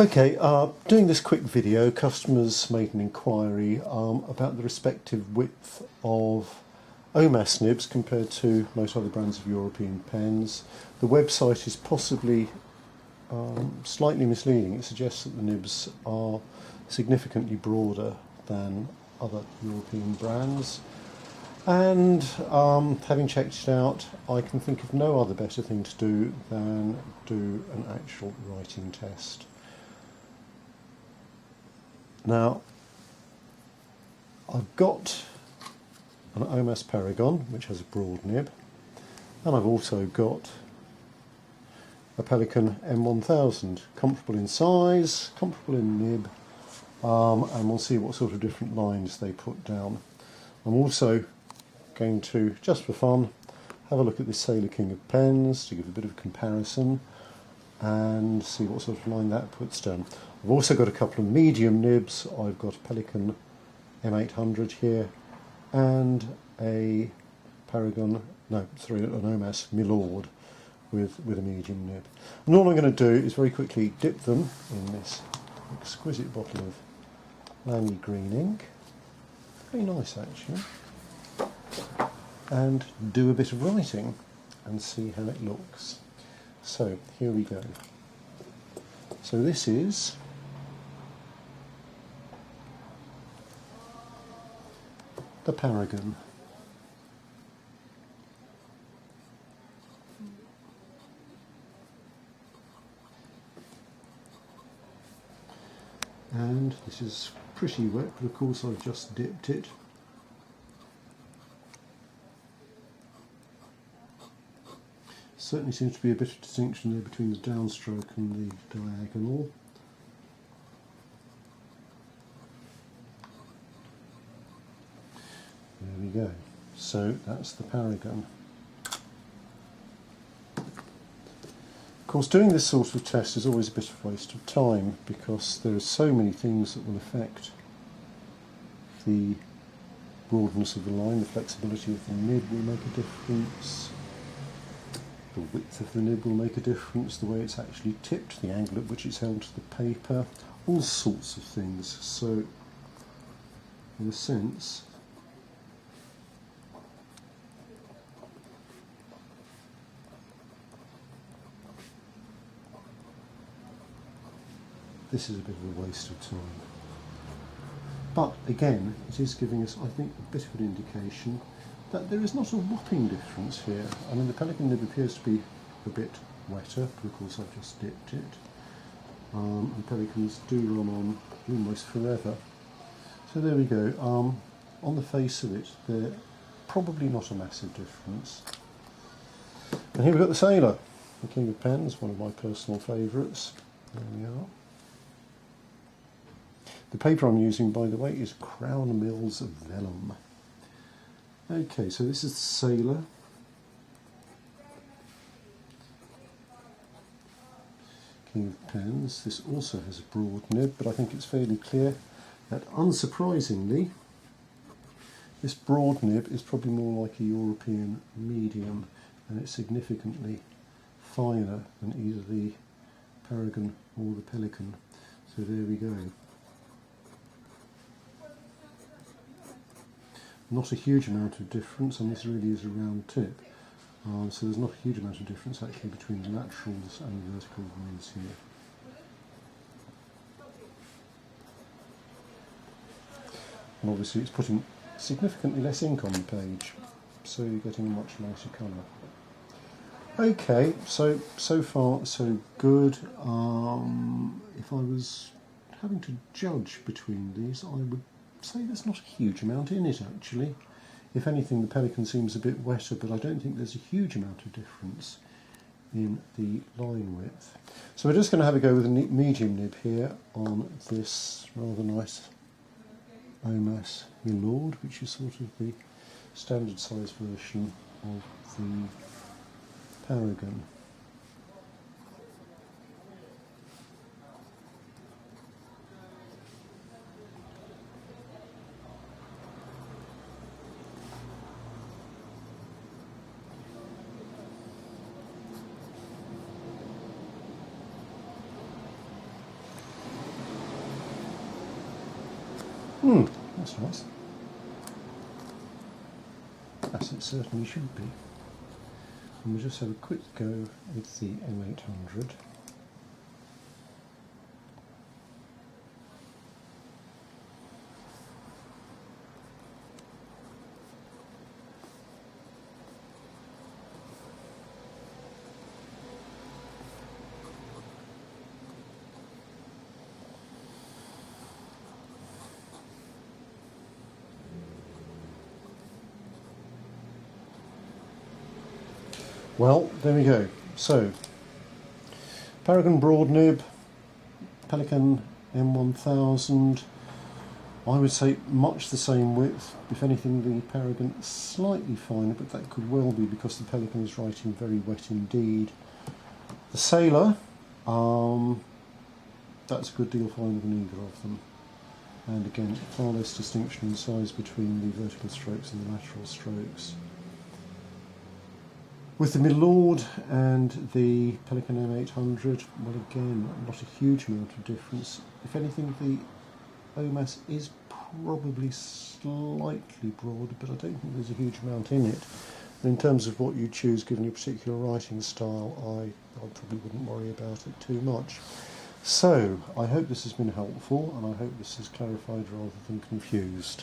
Okay, doing this quick video, customers made an inquiry about the respective width of Omas nibs compared to most other brands of European pens. The website is possibly slightly misleading. It suggests that the nibs are significantly broader than other European brands. And having checked it out, I can think of no other better thing to do than do an actual writing test. Now, I've got an Omas Paragon, which has a broad nib, and I've also got a Pelikan M1000, comfortable in size, comfortable in nib, and we'll see what sort of different lines they put down. I'm also going to, just for fun, have a look at this Sailor King of pens to give a bit of comparison and see what sort of line that puts down. I've also got a couple of medium nibs. I've got a Pelikan M800 here and an Omas Milord with a medium nib. And all I'm going to do is very quickly dip them in this exquisite bottle of Lamy green ink. Very nice actually. And do a bit of writing and see how it looks. So here we go. So this is the Paragon. And this is pretty wet, but of course I've just dipped it. Certainly seems to be a bit of distinction there between the downstroke and the diagonal. There we go. So that's the Paragon. Of course, doing this sort of test is always a bit of a waste of time because there are so many things that will affect the broadness of the line. The flexibility of the nib will make a difference. The width of the nib will make a difference, the way it's actually tipped, the angle at which it's held to the paper, all sorts of things. So, in a sense, this is a bit of a waste of time. But again, it is giving us, I think, a bit of an indication that there is not a whopping difference here. I mean, the Pelikan nib appears to be a bit wetter, but of course I've just dipped it. And Pelikans do run on almost forever. So there we go. On the face of it, they're probably not a massive difference. And here we've got the Sailor, the King of Pens, one of my personal favourites. There we are. The paper I'm using, by the way, is Crown Mills Vellum. Okay, so this is the Sailor. King of Pens. This also has a broad nib, but I think it's fairly clear that, unsurprisingly, this broad nib is probably more like a European medium, and it's significantly finer than either the Paragon or the Pelikan. So there we go. Not a huge amount of difference, and this really is a round tip. So there's not a huge amount of difference actually between the laterals and the vertical lines here. And obviously it's putting significantly less ink on the page, so you're getting a much nicer colour. Okay, so far so good. If I was having to judge between these, I would say there's not a huge amount in it actually. If anything, the Pelikan seems a bit wetter, but I don't think there's a huge amount of difference in the line width. So we're just going to have a go with a medium nib here on this rather nice Omas Milord, which is sort of the standard size version of the Paragon. That's nice. As it certainly should be. And we'll just have a quick go with the M800. Well, there we go. So, Paragon broad nib, Pelikan M1000. I would say much the same width. If anything, the Paragon is slightly finer, but that could well be because the Pelikan is writing very wet indeed. The Sailor, that's a good deal finer than either of them. And again, far less distinction in size between the vertical strokes and the lateral strokes. With the Milord and the Pelikan M800, well again, not a huge amount of difference. If anything, the Omas is probably slightly broader, but I don't think there's a huge amount in it. And in terms of what you choose, given your particular writing style, I probably wouldn't worry about it too much. So, I hope this has been helpful, and I hope this has clarified rather than confused.